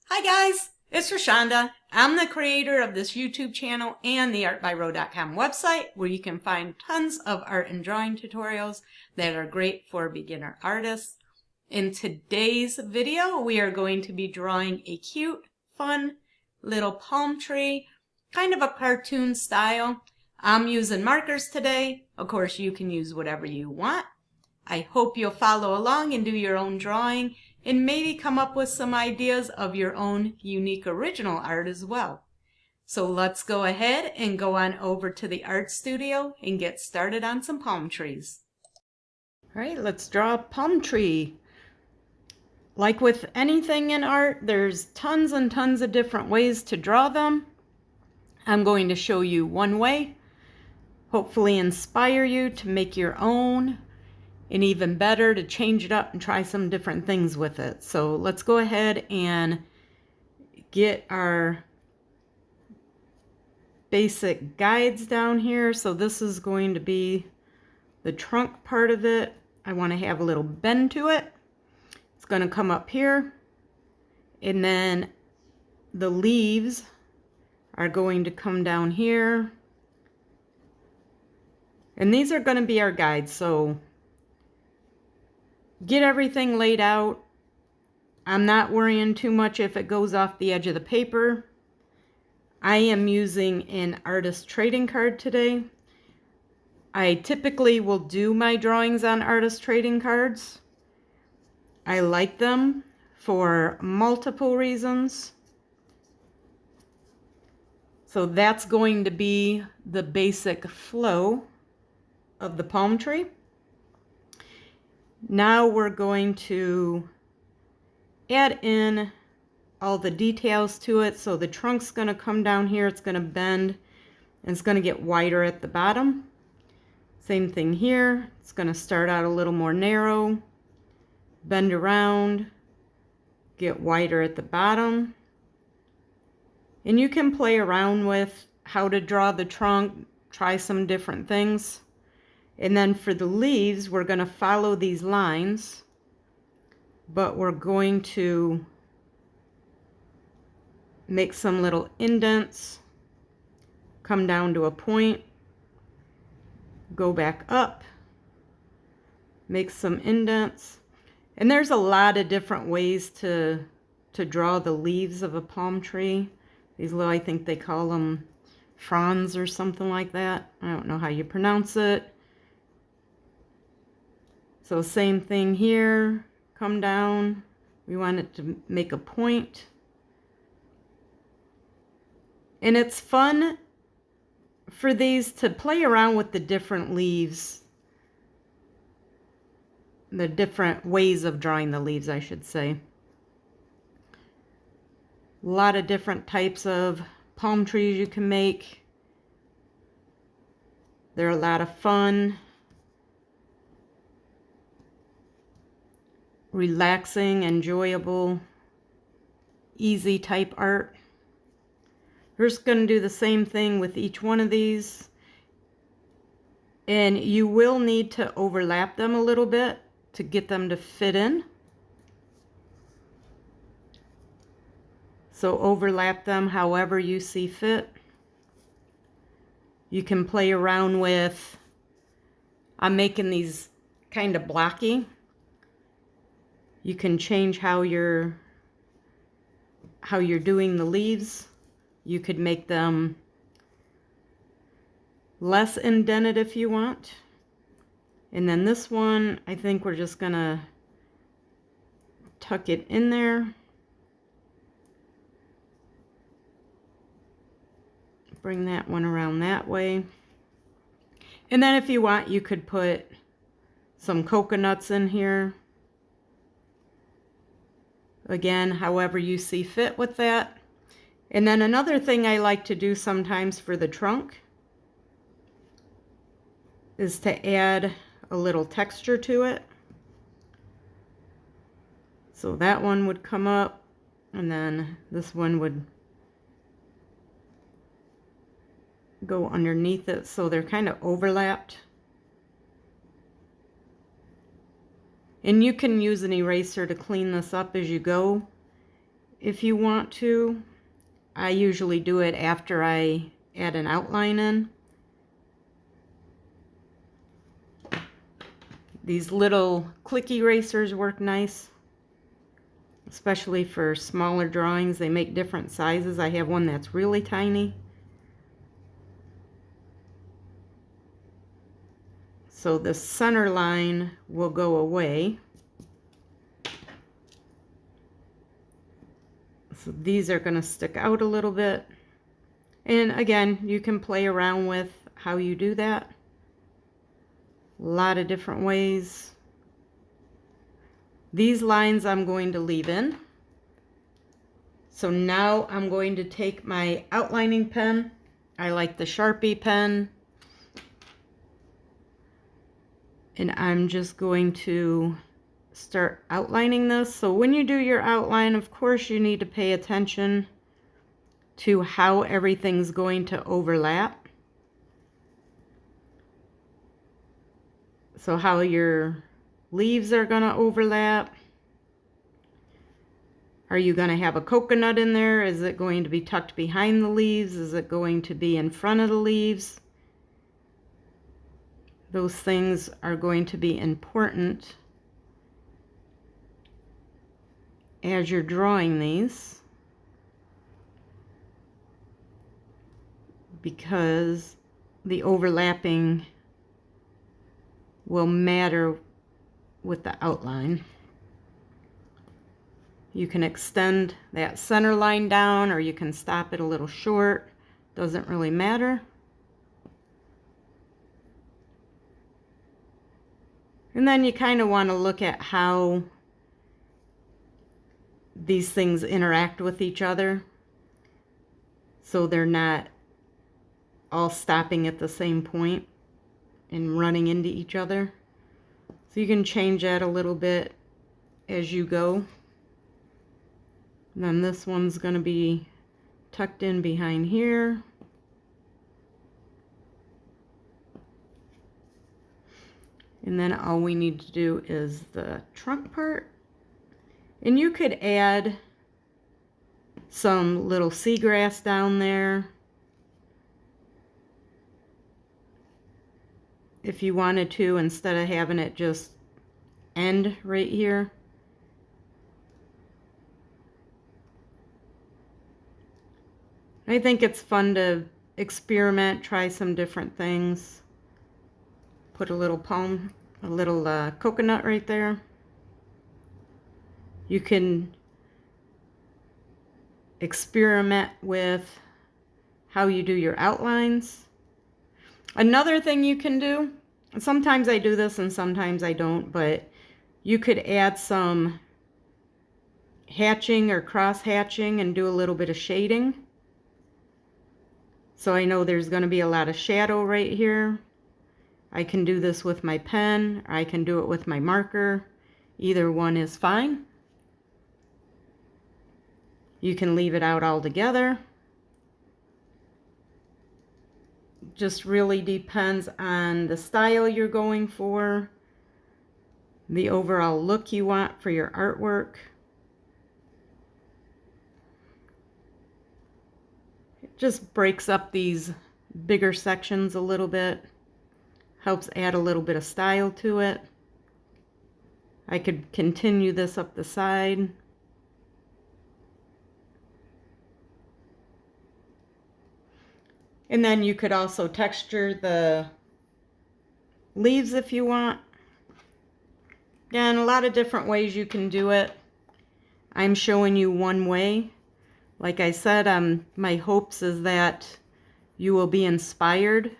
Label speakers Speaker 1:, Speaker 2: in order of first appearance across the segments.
Speaker 1: Hi guys, it's Rashonda. I'm the creator of this YouTube channel and the artbyro.com website where you can find tons of art and drawing tutorials that are great for beginner artists. In today's video, we are going to be drawing a cute, fun little palm tree, kind of a cartoon style. I'm using markers today. Of course, you can use whatever you want. I hope you'll follow along and do your own drawing and maybe come up with some ideas of your own unique original art as well. So let's go ahead and go on over to the art studio and get started on some palm trees. All right, let's draw a palm tree. Like with anything in art, there's tons and tons of different ways to draw them. I'm going to show you one way, hopefully inspire you to make your own, and even better to change it up and try some different things with it. So let's go ahead and get our basic guides down here. So this is going to be the trunk part of it. I want to have a little bend to it. It's going to come up here, and then the leaves are going to come down here, and these are going to be our guides. So get everything laid out. I'm not worrying too much if it goes off the edge of the paper. I am using an artist trading card today. I typically will do my drawings on artist trading cards. I like them for multiple reasons. So that's going to be the basic flow of the palm tree. Now we're going to add in all the details to it. So the trunk's going to come down here, it's going to bend, and it's going to get wider at the bottom. Same thing here, it's going to start out a little more narrow, bend around, get wider at the bottom. And you can play around with how to draw the trunk, try some different things. And then for the leaves, we're going to follow these lines, but we're going to make some little indents, come down to a point, go back up, make some indents. And there's a lot of different ways to draw the leaves of a palm tree. These little, I think they call them fronds or something like that. I don't know how you pronounce it. So same thing here, come down. We want it to make a point. And it's fun for these to play around with the different leaves, the different ways of drawing the leaves, I should say. A lot of different types of palm trees you can make. They're a lot of fun. Relaxing, enjoyable, easy type art. We're just going to do the same thing with each one of these. And you will need to overlap them a little bit to get them to fit in. So overlap them however you see fit. You can play around with, I'm making these kind of blocky. You can change how you're doing the leaves. You could make them less indented if you want. And then this one, I think we're just gonna tuck it in there. Bring that one around that way. And then if you want, you could put some coconuts in here. Again, however you see fit with that. And then another thing I like to do sometimes for the trunk is to add a little texture to it. So that one would come up, and then this one would go underneath it, so they're kind of overlapped. And you can use an eraser to clean this up as you go. if you want to. I usually do it after I add an outline in. These little click erasers work nice, especially for smaller drawings. They make different sizes. I have one that's really tiny. So the center line will go away. So these are going to stick out a little bit. And again, you can play around with how you do that. A lot of different ways. These lines I'm going to leave in. So now I'm going to take my outlining pen. I like the Sharpie pen. And I'm just going to start outlining this. So when you do your outline, of course, you need to pay attention to how everything's going to overlap. So how your leaves are going to overlap. Are you going to have a coconut in there? Is it going to be tucked behind the leaves? Is it going to be in front of the leaves? Those things are going to be important as you're drawing these, because the overlapping will matter with the outline. You can extend that center line down, or you can stop it a little short. Doesn't really matter. And then you kind of want to look at how these things interact with each other, so they're not all stopping at the same point and running into each other. So you can change that a little bit as you go. And then this one's going to be tucked in behind here. And then all we need to do is the trunk part. And you could add some little seagrass down there if you wanted to, instead of having it just end right here. I think it's fun to experiment, try some different things. Put a little coconut right there. You can experiment with how you do your outlines. Another thing you can do, sometimes I do this and sometimes I don't, but you could add some hatching or cross hatching and do a little bit of shading. So I know there's going to be a lot of shadow right here. I can do this with my pen, or I can do it with my marker. Either one is fine. You can leave it out altogether. Just really depends on the style you're going for, the overall look you want for your artwork. It just breaks up these bigger sections a little bit. Helps add a little bit of style to it. I could continue this up the side. And then you could also texture the leaves if you want. Again, a lot of different ways you can do it. I'm showing you one way. Like I said, my hopes is that you will be inspired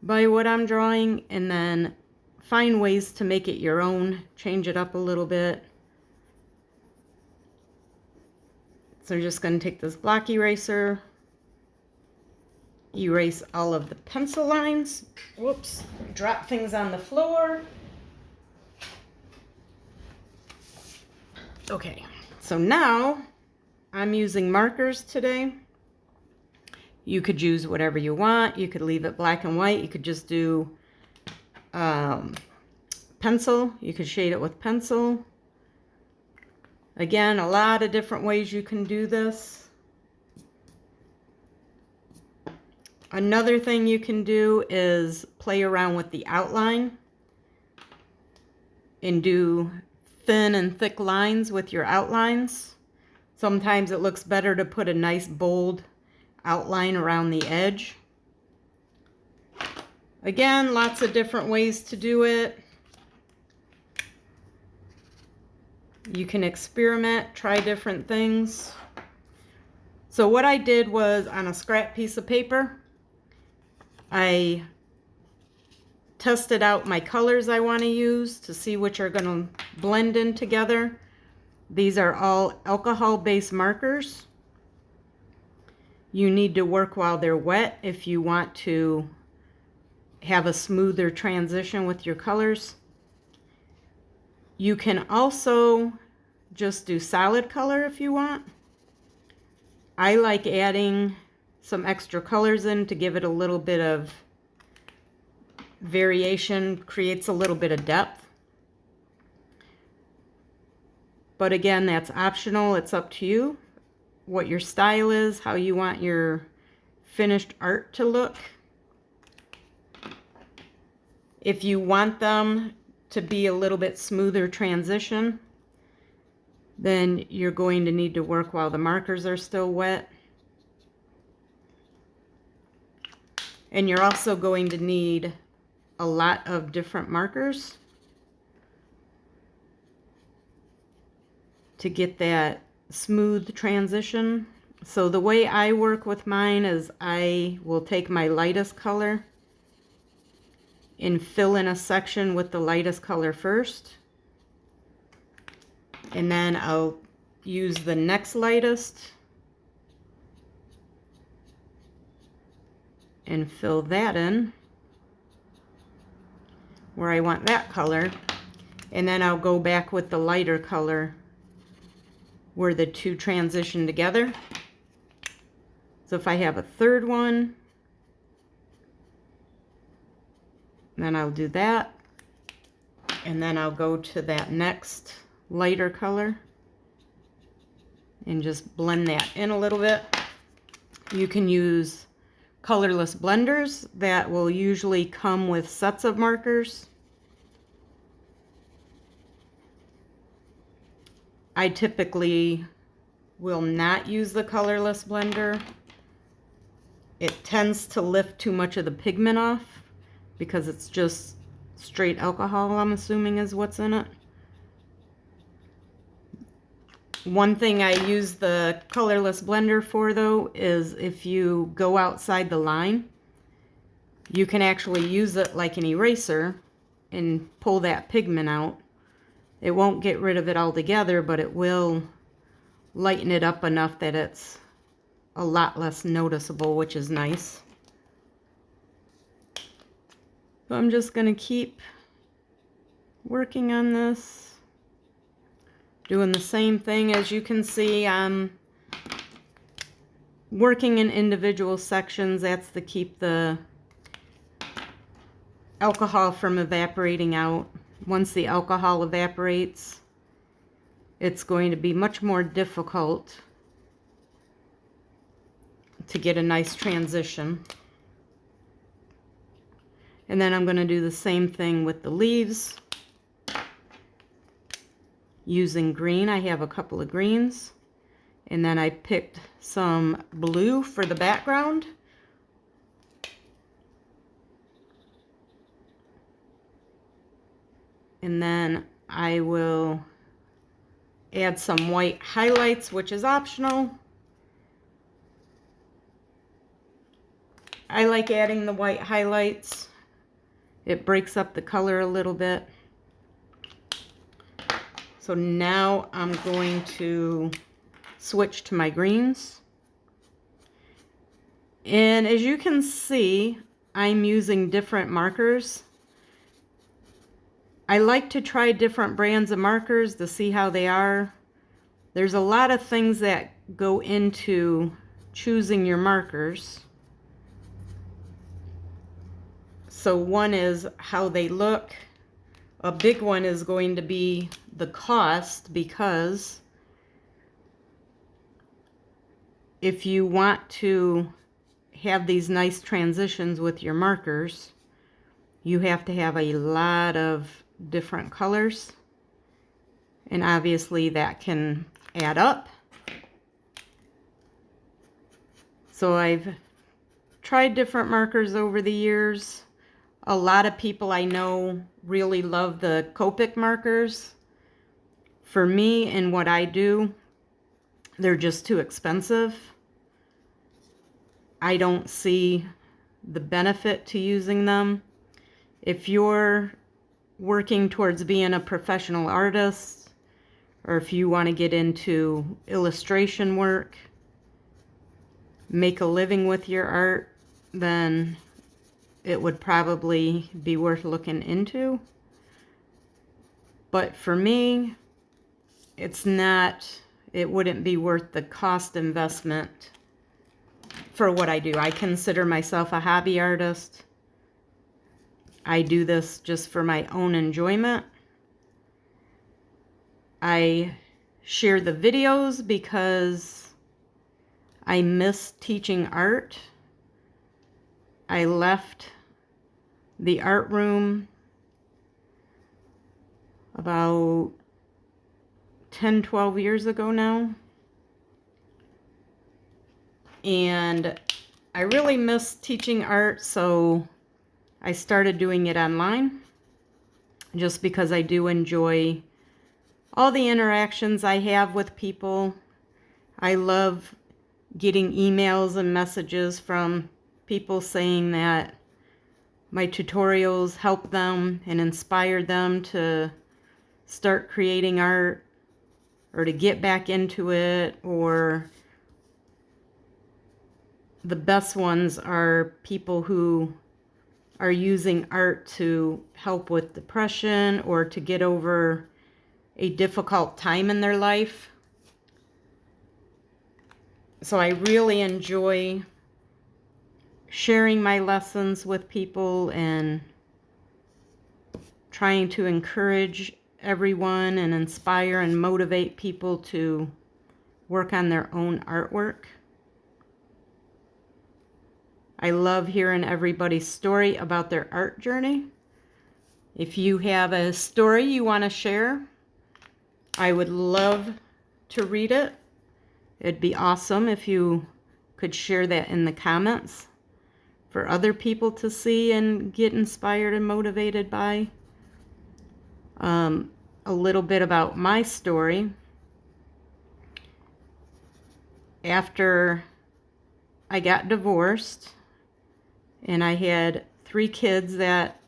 Speaker 1: by what I'm drawing, and then find ways to make it your own, change it up a little bit. So I'm just going to take this block eraser, erase all of the pencil lines. Whoops, drop things on the floor. Okay, so now I'm using markers today. You could use whatever you want. You could leave it black and white. You could just do pencil. You could shade it with pencil. Again, a lot of different ways you can do this. Another thing you can do is play around with the outline and do thin and thick lines with your outlines. Sometimes it looks better to put a nice bold outline around the edge. Again, lots of different ways to do it. You can experiment, try different things. So what I did was, on a scrap piece of paper, I tested out my colors I want to use to see which are going to blend in together. These are all alcohol-based markers. You need to work while they're wet if you want to have a smoother transition with your colors. You can also just do solid color if you want. I like adding some extra colors in to give it a little bit of variation, creates a little bit of depth. But again, that's optional. It's up to you what your style is, how you want your finished art to look. If you want them to be a little bit smoother transition, then you're going to need to work while the markers are still wet. And you're also going to need a lot of different markers to get that smooth transition. So the way I work with mine is I will take my lightest color and fill in a section with the lightest color first. And then I'll use the next lightest and fill that in where I want that color. And then I'll go back with the lighter color where the two transition together. So if I have a third one, then I'll do that. And then I'll go to that next lighter color and just blend that in a little bit. You can use colorless blenders that will usually come with sets of markers. I typically will not use the colorless blender. It tends to lift too much of the pigment off because it's just straight alcohol, I'm assuming, is what's in it. One thing I use the colorless blender for, though, is if you go outside the line, you can actually use it like an eraser and pull that pigment out. It won't get rid of it altogether, but it will lighten it up enough that it's a lot less noticeable, which is nice. So I'm just going to keep working on this. Doing the same thing. As you can see, I'm working in individual sections. That's to keep the alcohol from evaporating out. Once the alcohol evaporates, it's going to be much more difficult to get a nice transition. And then I'm going to do the same thing with the leaves. Using green, I have a couple of greens, and then I picked some blue for the background. And then I will add some white highlights, which is optional. I like adding the white highlights. It breaks up the color a little bit. So now I'm going to switch to my greens. And as you can see, I'm using different markers. I like to try different brands of markers to see how they are. There's a lot of things that go into choosing your markers. So one is how they look. A big one is going to be the cost, because if you want to have these nice transitions with your markers, you have to have a lot of different colors, and obviously that can add up. So I've tried different markers over the years. A lot of people I know really love the Copic markers. For me and what I do, they're just too expensive. I don't see the benefit to using them. If you're working towards being a professional artist, or if you want to get into illustration work, make a living with your art, then it would probably be worth looking into. But for me, it wouldn't be worth the cost investment for what I do. I consider myself a hobby artist. I do this just for my own enjoyment. I share the videos because I miss teaching art. I left the art room about 10-12 years ago now, and I really miss teaching art, so I started doing it online just because I do enjoy all the interactions I have with people. I love getting emails and messages from people saying that my tutorials help them and inspire them to start creating art or to get back into it. Or the best ones are people who are using art to help with depression or to get over a difficult time in their life. So I really enjoy sharing my lessons with people and trying to encourage everyone and inspire and motivate people to work on their own artwork. I love hearing everybody's story about their art journey. If you have a story you want to share, I would love to read it. It'd be awesome if you could share that in the comments for other people to see and get inspired and motivated by. A little bit about my story. After I got divorced and I had 3 kids that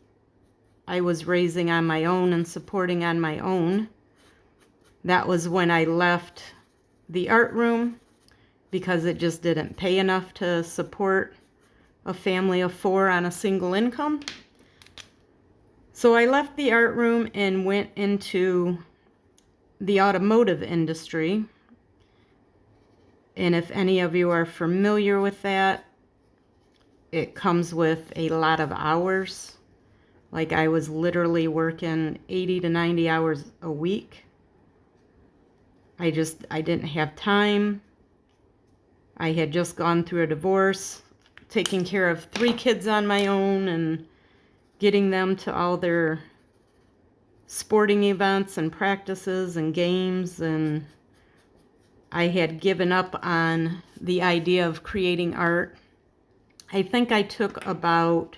Speaker 1: I was raising on my own and supporting on my own, that was when I left the art room because it just didn't pay enough to support a family of 4 on a single income. So I left the art room and went into the automotive industry. And if any of you are familiar with that, it comes with a lot of hours. Like I was literally working 80 to 90 hours a week. I didn't have time. I had just gone through a divorce, taking care of 3 kids on my own and getting them to all their sporting events and practices and games, and I had given up on the idea of creating art. I think I took about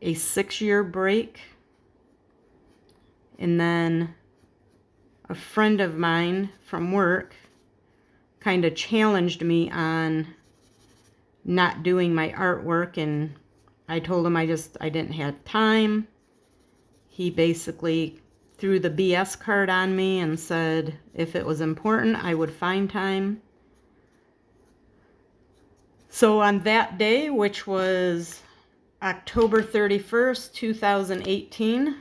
Speaker 1: a 6-year break, and then a friend of mine from work kind of challenged me on not doing my artwork, and I told him I didn't have time. He basically threw the BS card on me and said if it was important, I would find time. So on that day, which was October 31st, 2018,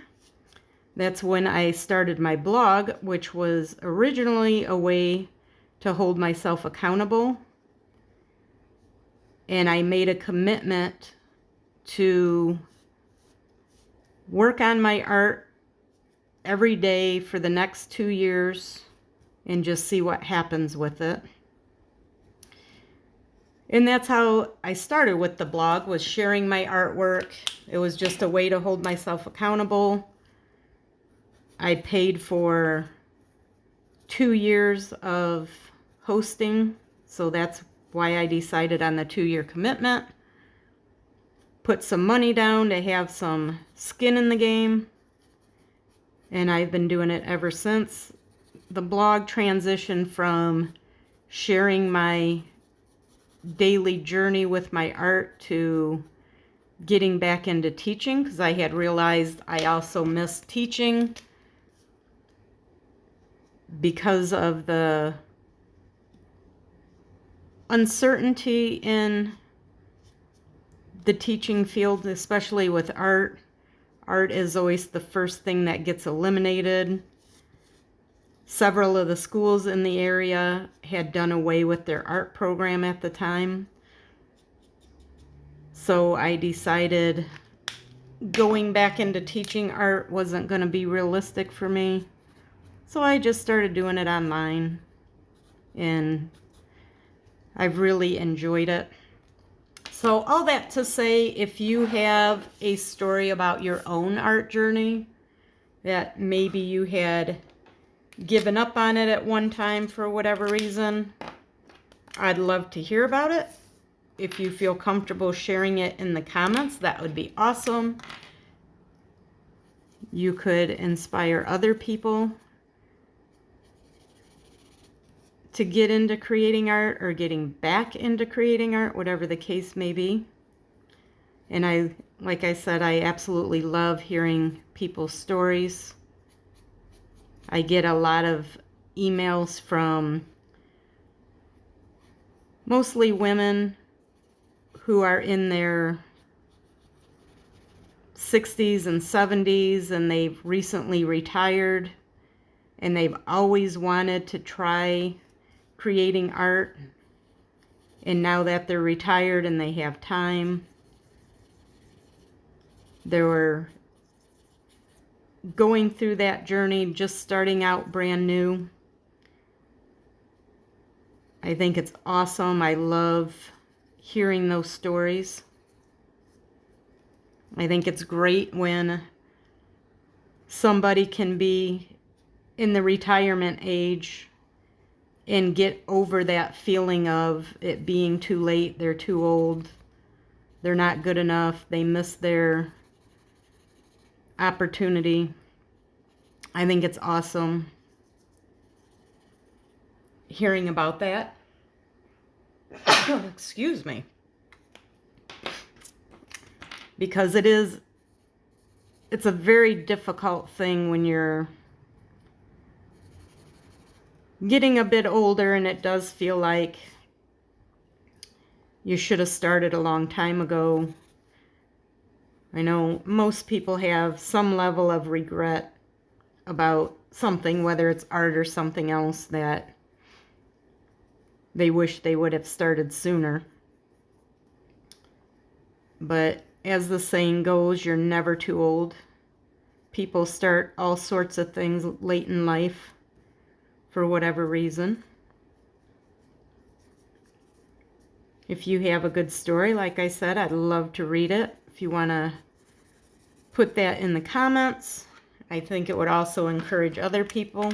Speaker 1: that's when I started my blog, which was originally a way to hold myself accountable. And I made a commitment to work on my art every day for the next 2 years and just see what happens with it. And that's how I started with the blog, was sharing my artwork. It was just a way to hold myself accountable. I paid for 2 years of hosting, so that's why I decided on the 2-year commitment. Put some money down to have some skin in the game, and I've been doing it ever since. The blog transitioned from sharing my daily journey with my art to getting back into teaching, because I had realized I also missed teaching because of the uncertainty in the teaching field, especially with art. Art is always the first thing that gets eliminated. Several of the schools in the area had done away with their art program at the time. So I decided going back into teaching art wasn't going to be realistic for me. So I just started doing it online, and I've really enjoyed it. So all that to say, if you have a story about your own art journey that maybe you had given up on it at one time for whatever reason, I'd love to hear about it. If you feel comfortable sharing it in the comments, that would be awesome. You could inspire other people to get into creating art or getting back into creating art, whatever the case may be. And like I said, I absolutely love hearing people's stories. I get a lot of emails from mostly women who are in their 60s and 70s, and they've recently retired, and they've always wanted to try creating art, and now that they're retired and they have time, they're going through that journey, just starting out brand new. I think it's awesome. I love hearing those stories. I think it's great when somebody can be in the retirement age and get over that feeling of it being too late, they're too old, they're not good enough, they missed their opportunity. I think it's awesome hearing about that. Excuse me. Because it's a very difficult thing when you're getting a bit older, and it does feel like you should have started a long time ago. I know most people have some level of regret about something, whether it's art or something else, that they wish they would have started sooner. But as the saying goes, you're never too old. People start all sorts of things late in life for whatever reason. If you have a good story, like I said, I'd love to read it. If you want to put that in the comments, I think it would also encourage other people.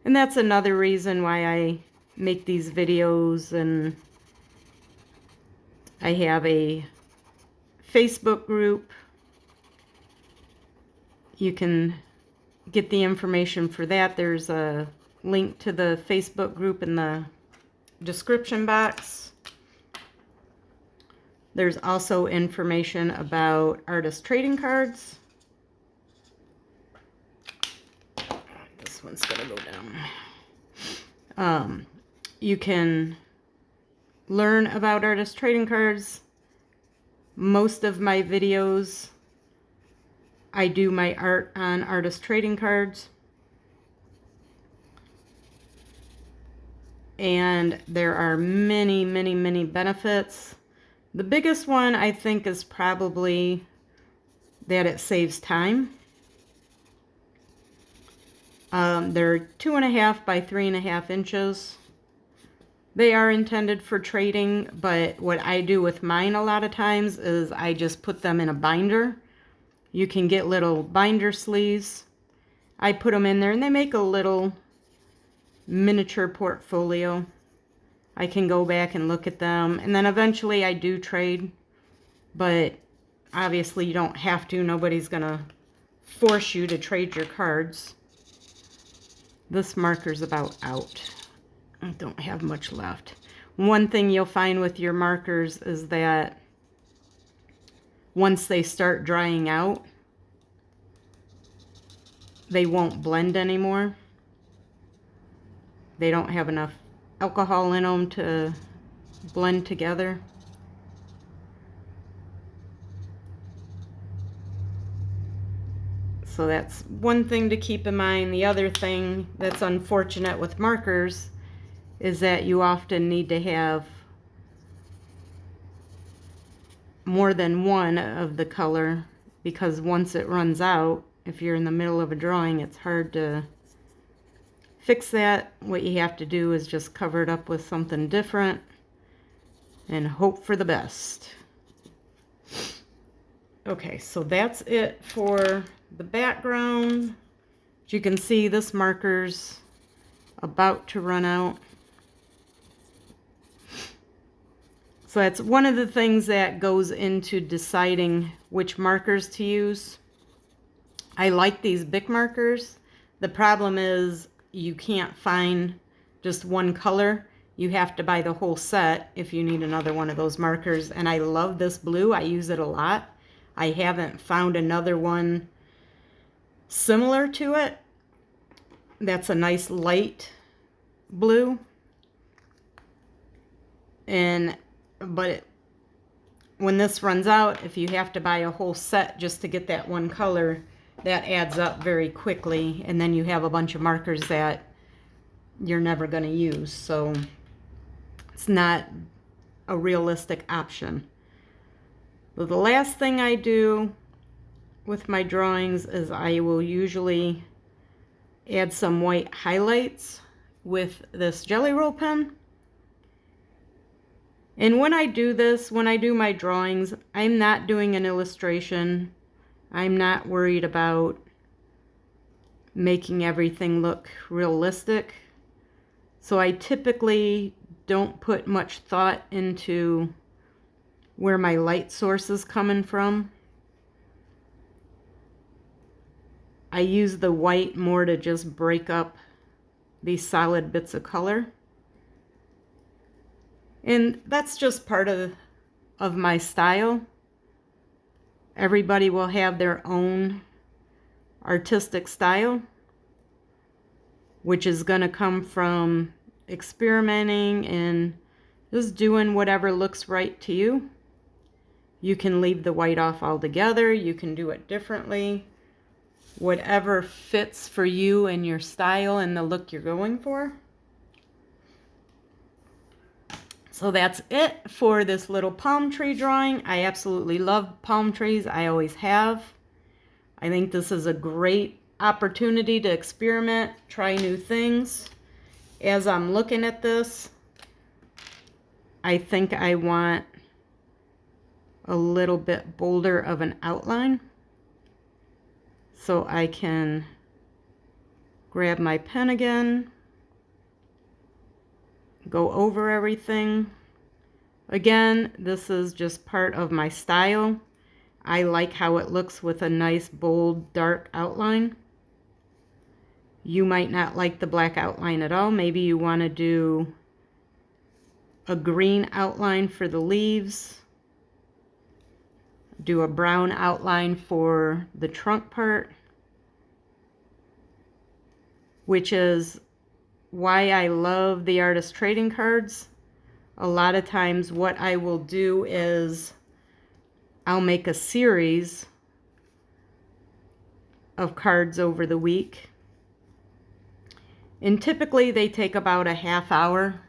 Speaker 1: And that's another reason why I make these videos, and I have a Facebook group. You can get the information for that. There's a link to the Facebook group in the description box. There's also information about artist trading cards. This one's gonna go down. You can learn about artist trading cards. Most of my videos, I do my art on artist trading cards. And there are many, many, many benefits. The biggest one, I think, is probably that it saves time. They're 2.5 by 3.5 inches. They are intended for trading, but what I do with mine a lot of times is I just put them in a binder. You can get little binder sleeves. I put them in there and they make a little miniature portfolio. I can go back and look at them, and then eventually I do trade, but obviously you don't have to. Nobody's gonna force you to trade your cards. This marker's about out. I don't have much left. One thing you'll find with your markers is that once they start drying out, they won't blend anymore. They don't have enough alcohol in them to blend together. So that's one thing to keep in mind. The other thing that's unfortunate with markers is that you often need to have more than one of the color, because once it runs out, if you're in the middle of a drawing, it's hard to fix that. What you have to do is just cover it up with something different and hope for the best. Okay, so that's it for the background. As you can see, this marker's about to run out. So that's one of the things that goes into deciding which markers to use. I like these Bic markers. The problem is you can't find just one color. You have to buy the whole set if you need another one of those markers. And I love this blue. I use it a lot. I haven't found another one similar to it. That's a nice light blue. But when this runs out, if you have to buy a whole set just to get that one color, that adds up very quickly, and then you have a bunch of markers that you're never going to use. So it's not a realistic option. So the last thing I do with my drawings is I will usually add some white highlights with this Jelly Roll pen. And when I do this, when I do my drawings, I'm not doing an illustration. I'm not worried about making everything look realistic. So I typically don't put much thought into where my light source is coming from. I use the white more to just break up these solid bits of color. And that's just part of my style. Everybody will have their own artistic style, which is going to come from experimenting and just doing whatever looks right to you. You can leave the white off altogether. You can do it differently. Whatever fits for you and your style and the look you're going for. So that's it for this little palm tree drawing. I absolutely love palm trees. I always have. I think this is a great opportunity to experiment, try new things. As I'm looking at this, I think I want a little bit bolder of an outline. So I can grab my pen again, go over everything. Again, this is just part of my style. I like how it looks with a nice, bold, dark outline. You might not like the black outline at all. Maybe you want to do a green outline for the leaves. Do a brown outline for the trunk part, which is why I love the artist trading cards. A lot of times what I will do is I'll make a series of cards over the week. And typically they take about a half hour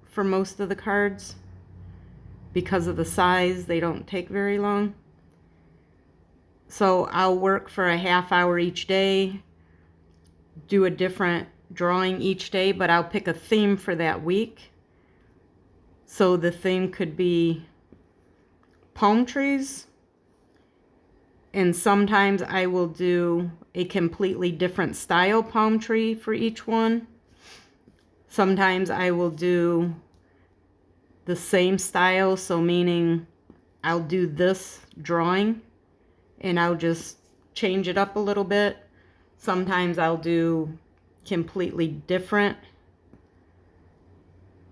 Speaker 1: for most of the cards. Because of the size, they don't take very long. So I'll work for a half hour each day, do a different drawing each day, but I'll pick a theme for that week. So the theme could be palm trees. And sometimes I will do a completely different style palm tree for each one. Sometimes I will do the same style, so meaning I'll do this drawing and I'll just change it up a little bit. Sometimes I'll do completely different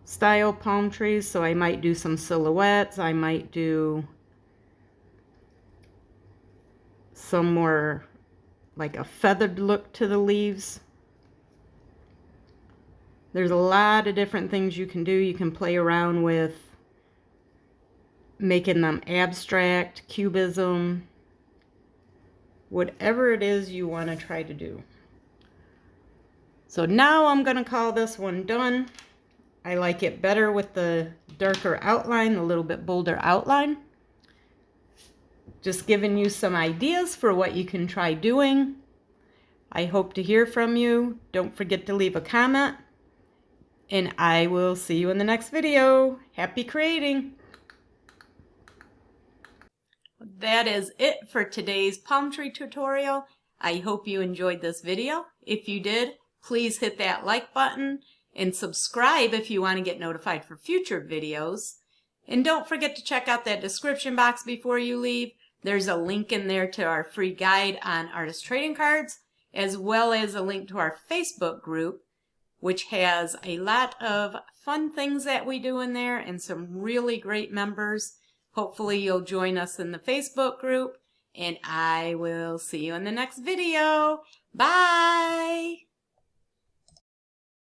Speaker 1: style palm trees, so I might do some silhouettes, I might do some more like a feathered look to the leaves. There's a lot of different things you can do. You can play around with making them abstract, cubism, whatever it is you want to try to do. So now I'm going to call this one done. I like it better with the darker outline, a little bit bolder outline. Just giving you some ideas for what you can try doing. I hope to hear from you. Don't forget to leave a comment. And I will see you in the next video. Happy creating! That is it for today's palm tree tutorial. I hope you enjoyed this video. If you did, please hit that like button and subscribe if you want to get notified for future videos. And don't forget to check out that description box before you leave. There's a link in there to our free guide on artist trading cards, as well as a link to our Facebook group, which has a lot of fun things that we do in there and some really great members. Hopefully you'll join us in the Facebook group, and I will see you in the next video. Bye!